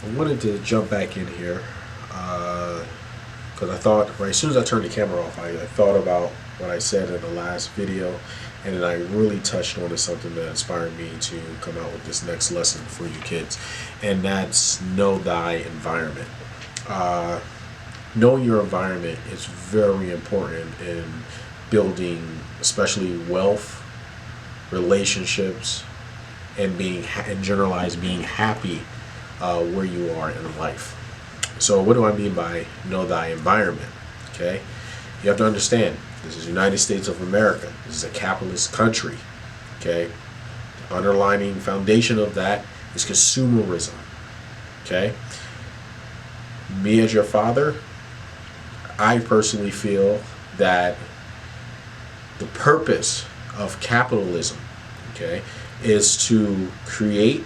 I wanted to jump back in here because I thought, right as soon as I turned the camera off, I thought about what I said in the last video, and then I really touched on something that inspired me to come out with this next lesson for you kids, and that's know thy environment. Knowing your environment is very important in building, especially wealth, relationships, and in generalized being happy where you are in life. So what do I mean by know thy environment? Okay, you have to understand this is the United States of America. This is a capitalist country. Okay, the underlining foundation of that is consumerism. Okay, me as your father, I personally feel that the purpose of capitalism, okay, is to create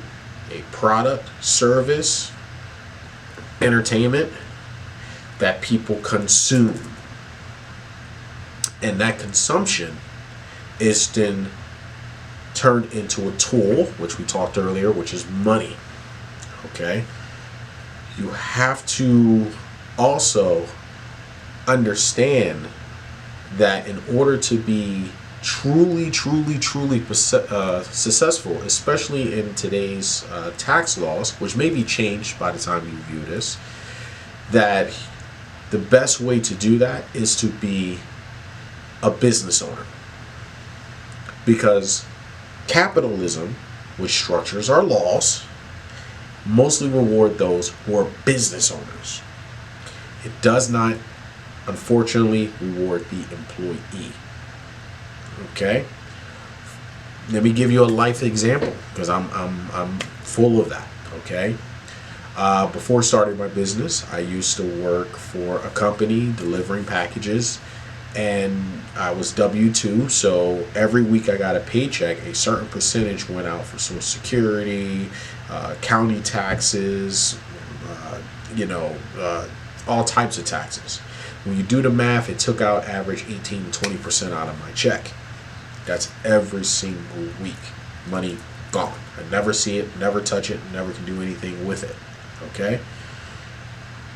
a product, service, entertainment that people consume. And that consumption is then turned into a tool, which we talked earlier, which is money. Okay? You have to also understand that in order to be truly successful, especially in today's tax laws, which may be changed by the time you view this, that the best way to do that is to be a business owner. Because capitalism, which structures our laws, mostly reward those who are business owners. It does not, unfortunately, reward the employee. Okay, let me give you a life example because I'm full of that. Okay, before starting my business, I used to work for a company delivering packages, and I was W-2. So every week I got a paycheck. A certain percentage went out for Social Security, county taxes, all types of taxes. When you do the math, it took out average 18 to 20% out of my check. That's every single week. Money gone. I never see it, never touch it, never can do anything with it. Okay?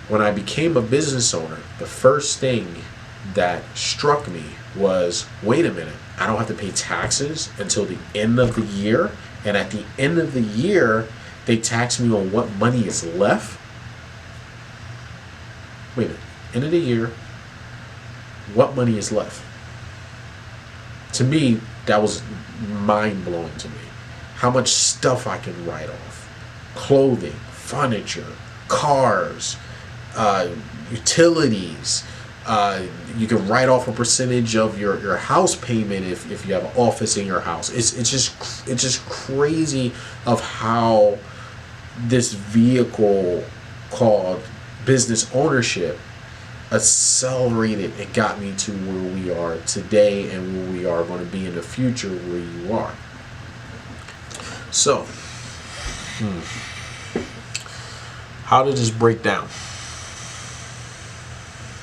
When I became a business owner, the first thing that struck me was, wait a minute, I don't have to pay taxes until the end of the year, and at the end of the year, they tax me on what money is left? Wait a minute, end of the year, what money is left? To me, that was mind-blowing to me. How much stuff I can write off. Clothing, furniture, cars, utilities. You can write off a percentage of your house payment if you have an office in your house. It's just crazy of how this vehicle called business ownership accelerated and got me to where we are today and where we are going to be in the future where you are. So, how did this break down?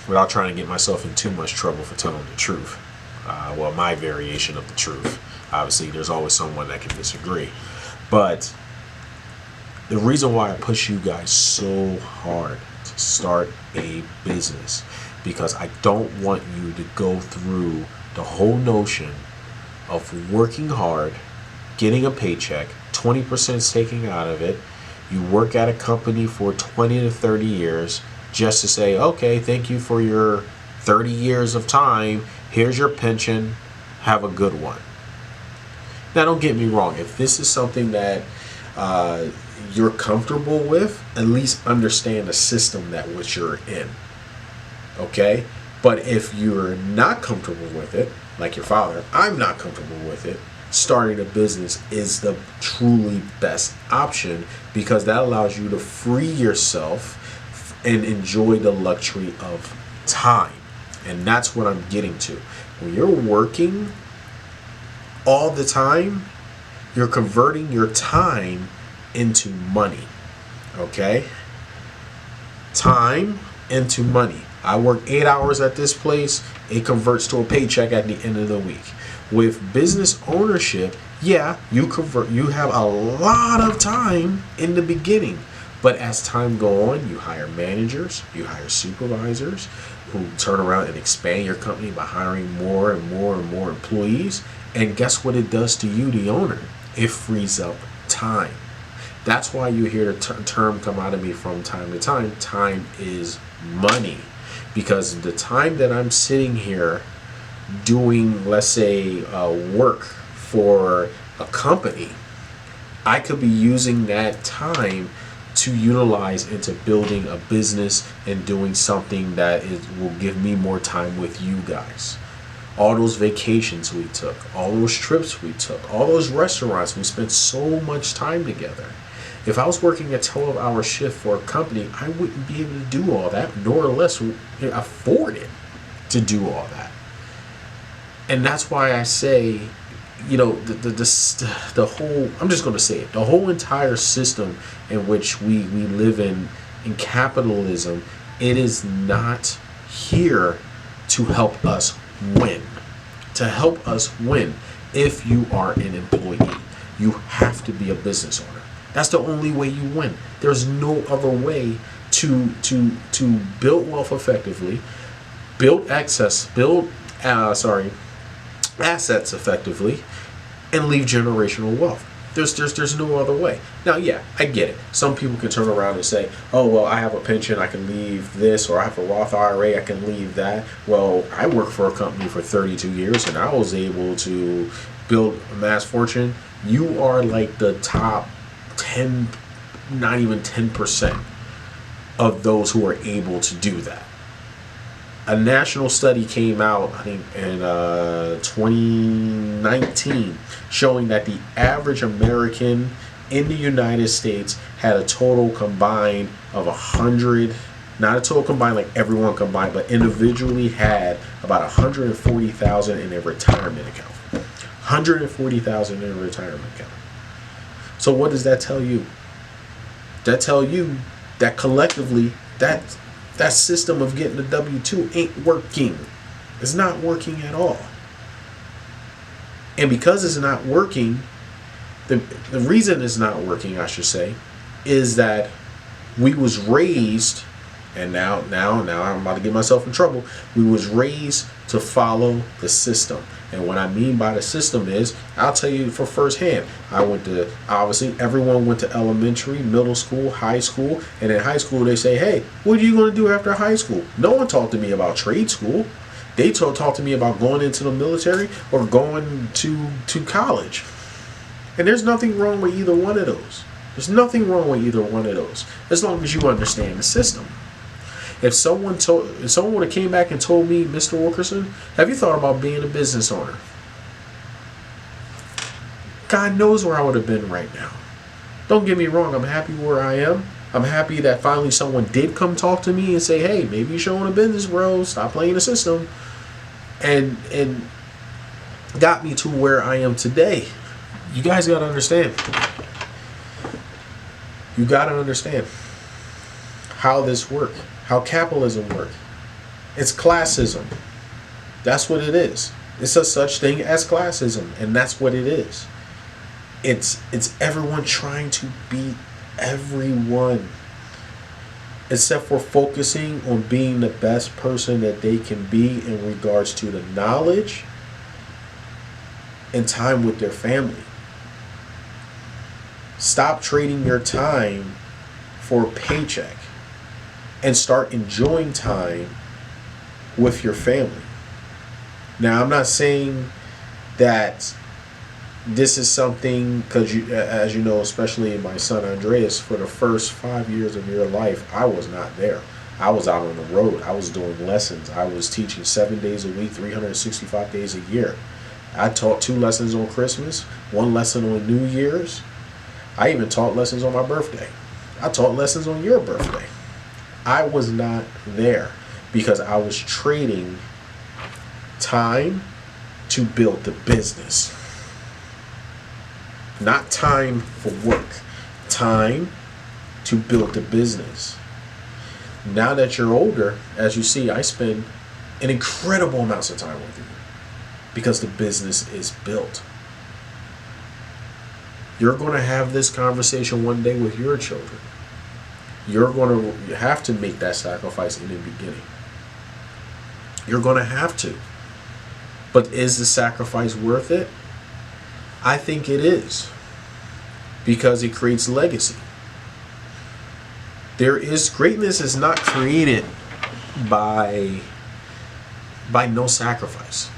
Without trying to get myself in too much trouble for telling the truth. My variation of the truth. Obviously, there's always someone that can disagree. But the reason why I push you guys so hard to start a business, because I don't want you to go through the whole notion of working hard, getting a paycheck, 20% taking out of it. You work at a company for 20 to 30 years just to say, okay, thank you for your 30 years of time. Here's your pension. Have a good one. Now, don't get me wrong. If this is something that you're comfortable with, at least understand the system that which you're in. Okay? But if you're not comfortable with it, like your father, I'm not comfortable with it, starting a business is the truly best option, because that allows you to free yourself and enjoy the luxury of time. And that's what I'm getting to. When you're working all the time, you're converting your time into money. Okay? Time into money. I work 8 hours at this place, it converts to a paycheck at the end of the week. With business ownership, yeah, you have a lot of time in the beginning, But as time go on, you hire managers, you hire supervisors who turn around and expand your company by hiring more and more and more employees. And guess what it does to you, the owner? It frees up time. That's why you hear the term come out of me from time to time. Time is money. Because the time that I'm sitting here doing, let's say, work for a company, I could be using that time to utilize into building a business and doing something that will give me more time with you guys. All those vacations we took, all those trips we took, all those restaurants, we spent so much time together. If I was working a 12-hour shift for a company, I wouldn't be able to do all that, nor less afford it to do all that. And that's why I say, the whole, I'm just going to say it, the whole entire system in which we live in capitalism, it is not here to help us win. To help us win, if you are an employee, you have to be a business owner. That's the only way you win. There's no other way to build wealth effectively, build assets effectively, and leave generational wealth. There's no other way. Now, yeah, I get it. Some people can turn around and say, oh, well, I have a pension, I can leave this, or I have a Roth IRA, I can leave that. Well, I worked for a company for 32 years, and I was able to build a mass fortune. You are like the top 10, not even 10% of those who are able to do that. A national study came out, I think, in 2019, showing that the average American in the United States had a total combined of 100, not a total combined like everyone combined, but individually had about 140,000 in their retirement account. 140,000 in a retirement account. So what does that tell you? That tell you that collectively that system of getting the W-2 ain't working. It's not working at all. And because it's not working, the reason it's not working, I should say, is that we was raised, and now I'm about to get myself in trouble, we was raised to follow the system. And what I mean by the system is, I'll tell you for firsthand, obviously everyone went to elementary, middle school, high school, and in high school they say, hey, what are you going to do after high school? No one talked to me about trade school. They talked to me about going into the military or going to college. And there's nothing wrong with either one of those. There's nothing wrong with either one of those, as long as you understand the system. If someone would have came back and told me, Mr. Wilkerson, have you thought about being a business owner? God knows where I would have been right now. Don't get me wrong, I'm happy where I am. I'm happy that finally someone did come talk to me and say, hey, maybe you should own a business, bro. Stop playing the system. And got me to where I am today. You guys got to understand. You got to understand how this works. How capitalism works. It's classism. That's what it is. It's a such thing as classism, and that's what it is. It's everyone trying to beat everyone, except for focusing on being the best person that they can be in regards to the knowledge and time with their family. Stop trading your time for a paycheck and start enjoying time with your family. Now, I'm not saying that this is something, because as you know, especially my son Andreas, for the first 5 years of your life, I was not there. I was out on the road. I was doing lessons. I was teaching 7 days a week, 365 days a year. I taught 2 lessons on Christmas, 1 lesson on New Year's. I even taught lessons on my birthday. I taught lessons on your birthday. I was not there because I was trading time to build the business. Not time for work. Time to build the business. Now that you're older, as you see, I spend an incredible amounts of time with you because the business is built. You're going to have this conversation one day with your children. you're going to have to make that sacrifice in the beginning. You're going to have to. But is the sacrifice worth it? I think it is. Because it creates legacy. Greatness is not created by no sacrifice.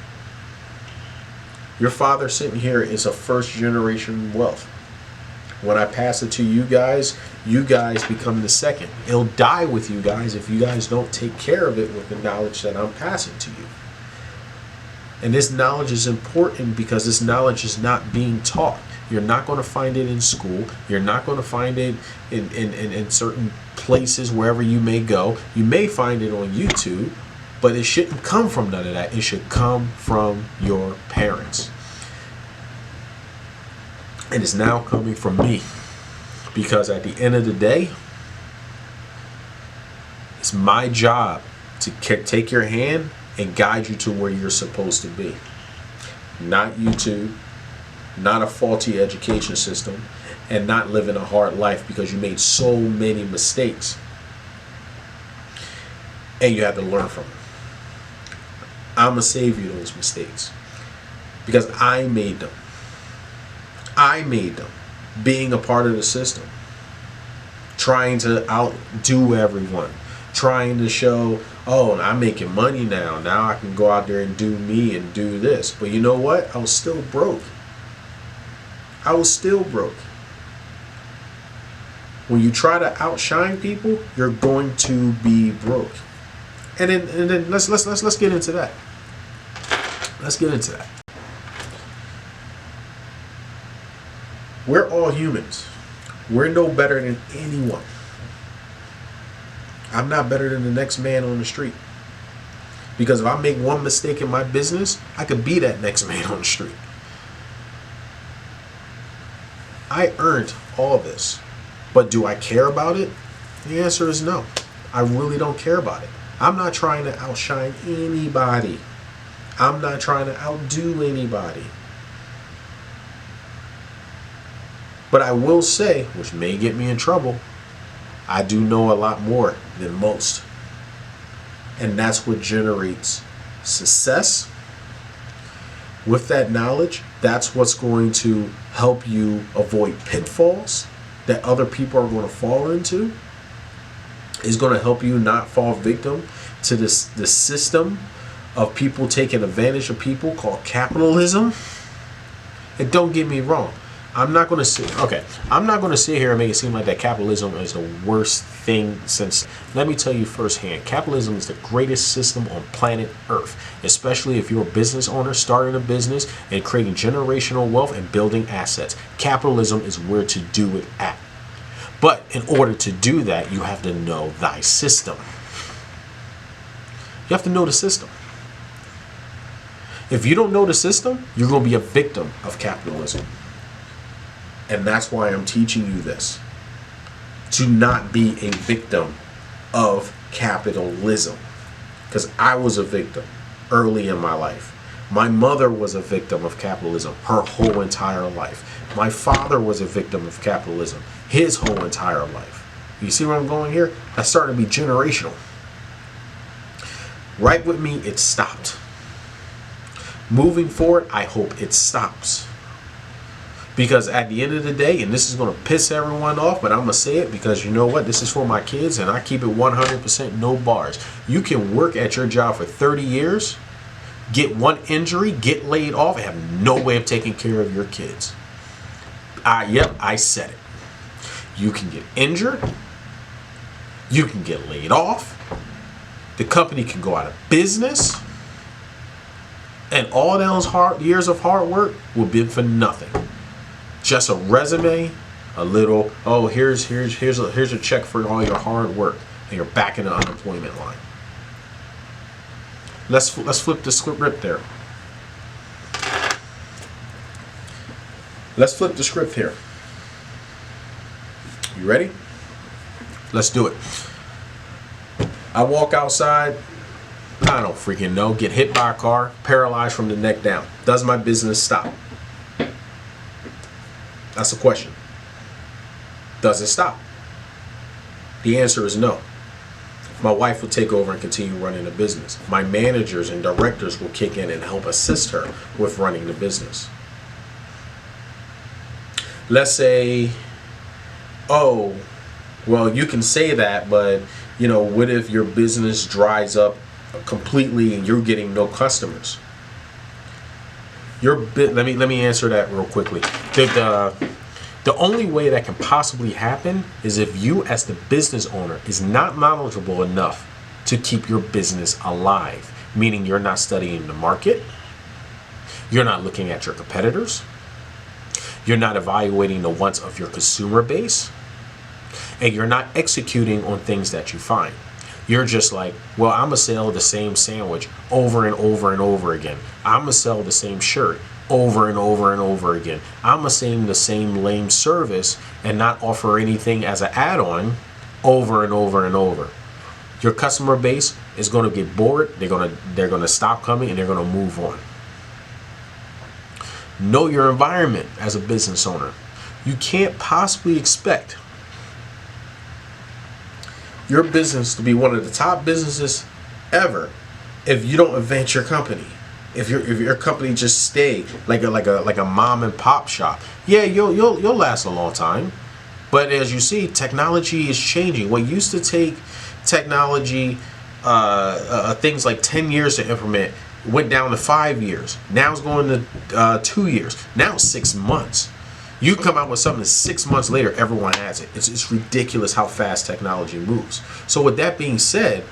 Your father sitting here is a first generation wealth. When I pass it to you guys become the second. It'll die with you guys if you guys don't take care of it with the knowledge that I'm passing to you. And this knowledge is important because this knowledge is not being taught. You're not going to find it in school. You're not going to find it in certain places wherever you may go. You may find it on YouTube, but it shouldn't come from none of that. It should come from your parents. And it's now coming from me. Because at the end of the day, it's my job to take your hand and guide you to where you're supposed to be. Not YouTube, not a faulty education system, and not living a hard life because you made so many mistakes. And you have to learn from them. I'm going to save you those mistakes. Because I made them. I made them. Being a part of the system. Trying to outdo everyone. Trying to show, oh, I'm making money now. Now I can go out there and do me and do this. But you know what? I was still broke. I was still broke. When you try to outshine people, you're going to be broke. And then let's get into that. Let's get into that. We're all humans. We're no better than anyone. I'm not better than the next man on the street. Because if I make one mistake in my business, I could be that next man on the street. I earned all this. But do I care about it? The answer is no. I really don't care about it. I'm not trying to outshine anybody. I'm not trying to outdo anybody. But I will say, which may get me in trouble, I do know a lot more than most. And that's what generates success. With that knowledge, that's what's going to help you avoid pitfalls that other people are going to fall into. Is going to help you not fall victim to the system of people taking advantage of people called capitalism. And don't get me wrong. I'm not going to sit here and make it seem like that capitalism is the worst thing since, let me tell you firsthand, capitalism is the greatest system on planet Earth, especially if you're a business owner starting a business and creating generational wealth and building assets. Capitalism is where to do it at. But in order to do that, you have to know thy system. You have to know the system. If you don't know the system, you're going to be a victim of capitalism. And that's why I'm teaching you this. To not be a victim of capitalism. Because I was a victim early in my life. My mother was a victim of capitalism her whole entire life. My father was a victim of capitalism his whole entire life. You see where I'm going here? That's starting to be generational. Right with me, it stopped. Moving forward, I hope it stops. Because at the end of the day, and this is going to piss everyone off, but I'm going to say it because you know what? This is for my kids and I keep it 100% no bars. You can work at your job for 30 years, get one injury, get laid off, and have no way of taking care of your kids. Yep, I said it. You can get injured. You can get laid off. The company can go out of business. And all those years of hard work will be for nothing. Just a resume, a little, oh, here's a check for all your hard work, and you're back in the unemployment line. Let's flip the script there. Let's flip the script here. You ready? Let's do it. I walk outside. I don't freaking know. Get hit by a car, paralyzed from the neck down. Does my business stop? That's the question. Does it stop? The answer is no. My wife will take over and continue running the business. My managers and directors will kick in and help assist her with running the business. Let's say, oh, well, you can say that, but what if your business dries up completely and you're getting no customers? Let me answer that real quickly. The only way that can possibly happen is if you, as the business owner, is not knowledgeable enough to keep your business alive. Meaning you're not studying the market, you're not looking at your competitors, you're not evaluating the wants of your consumer base, and you're not executing on things that you find. You're just like, well, I'm gonna sell the same sandwich over and over and over again. I'm gonna sell the same shirt over and over and over again. I'm gonna sell the same lame service and not offer anything as an add-on over and over and over. Your customer base is gonna get bored. They're gonna stop coming and they're gonna move on. Know your environment as a business owner. You can't possibly expect your business to be one of the top businesses ever if you don't advance your company. If your company just stay like a mom and pop shop, yeah, you'll last a long time. But as you see, technology is changing. What used to take technology things like 10 years to implement went down to 5 years. Now it's going to 2 years. Now it's 6 months. You come out with something 6 months later, everyone has it. It's ridiculous how fast technology moves. So with that being said,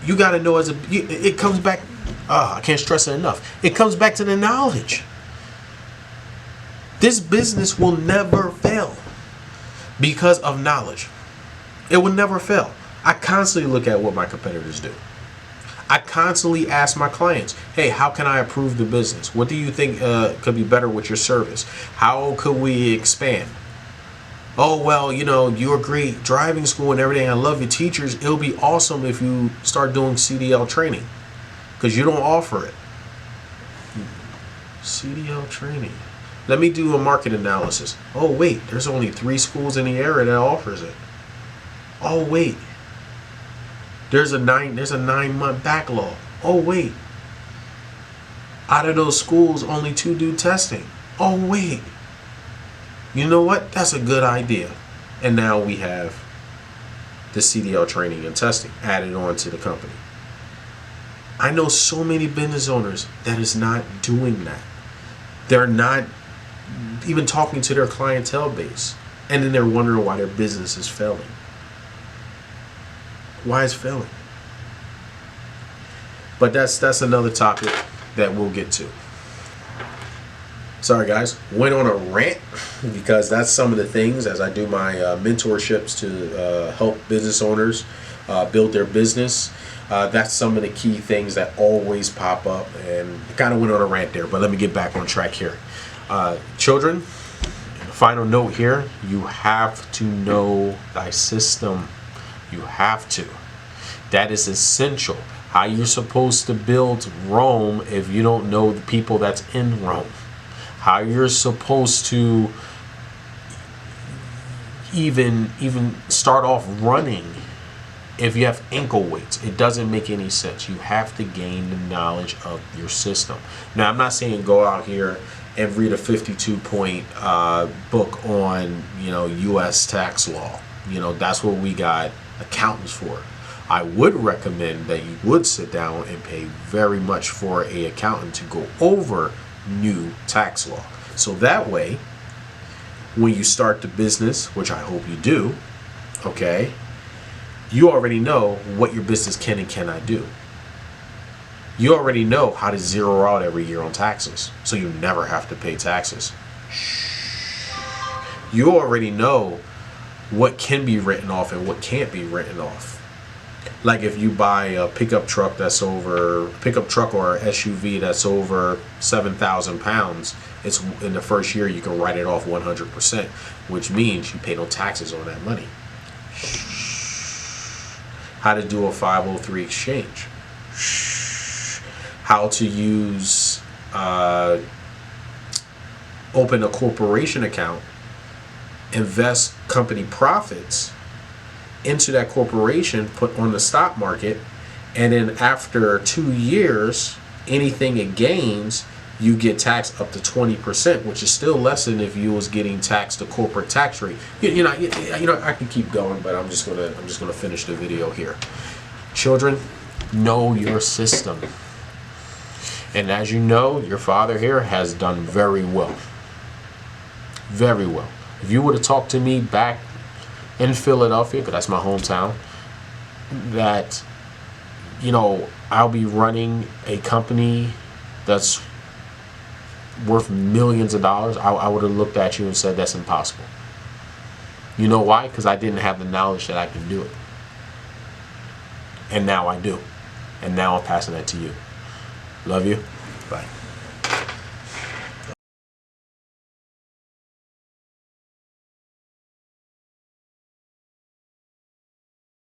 you got to know it comes back. I can't stress it enough. It comes back to the knowledge. This business will never fail because of knowledge. It will never fail. I constantly look at what my competitors do. I constantly ask my clients, hey, how can I improve the business? What do you think could be better with your service? How could we expand? Oh, well, you're great driving school and everything. I love your teachers. It'll be awesome if you start doing CDL training because you don't offer it. CDL training. Let me do a market analysis. Oh, wait, there's only 3 schools in the area that offers it. Oh, wait. There's a 9-month backlog. Oh, wait. Out of those schools, only 2 do testing. Oh, wait. You know what? That's a good idea. And now we have the CDL training and testing added on to the company. I know so many business owners that is not doing that. They're not even talking to their clientele base. And then they're wondering why their business is failing. Why it's failing. But that's another topic that we'll get to. Sorry guys, went on a rant because that's some of the things as I do my mentorships to help business owners build their business. That's some of the key things that always pop up, and kind of went on a rant there, but let me get back on track here. Children, final note here, you have to know thy system. You have to. That is essential. How you're supposed to build Rome if you don't know the people that's in Rome. How you're supposed to even start off running if you have ankle weights. It doesn't make any sense. You have to gain the knowledge of your system. Now, I'm not saying go out here and read a 52-point book on U.S. tax law. That's what we got accountants for. I would recommend that you would sit down and pay very much for an accountant to go over new tax law. So that way, when you start the business, which I hope you do, okay, you already know what your business can and cannot do. You already know how to zero out every year on taxes, so you never have to pay taxes. You already know what can be written off and what can't be written off. Like if you buy a pickup truck or SUV that's over 7,000 pounds, it's in the first year you can write it off 100%, which means you pay no taxes on that money. How to do a 503 exchange. How to use open a corporation account, invest company profits, into that corporation, put on the stock market, and then after 2 years, anything it gains, you get taxed up to 20%, which is still less than if you was getting taxed the corporate tax rate. You know, I can keep going, but I'm just gonna finish the video here. Children, know your system. And as you know, your father here has done very well. Very well. If you would have talked to me back in Philadelphia, because that's my hometown, that, you know, I'll be running a company that's worth millions of dollars, I would have looked at you and said that's impossible. You know why? Because I didn't have the knowledge that I can do it. And now I do. And now I'm passing that to you. Love you. Bye.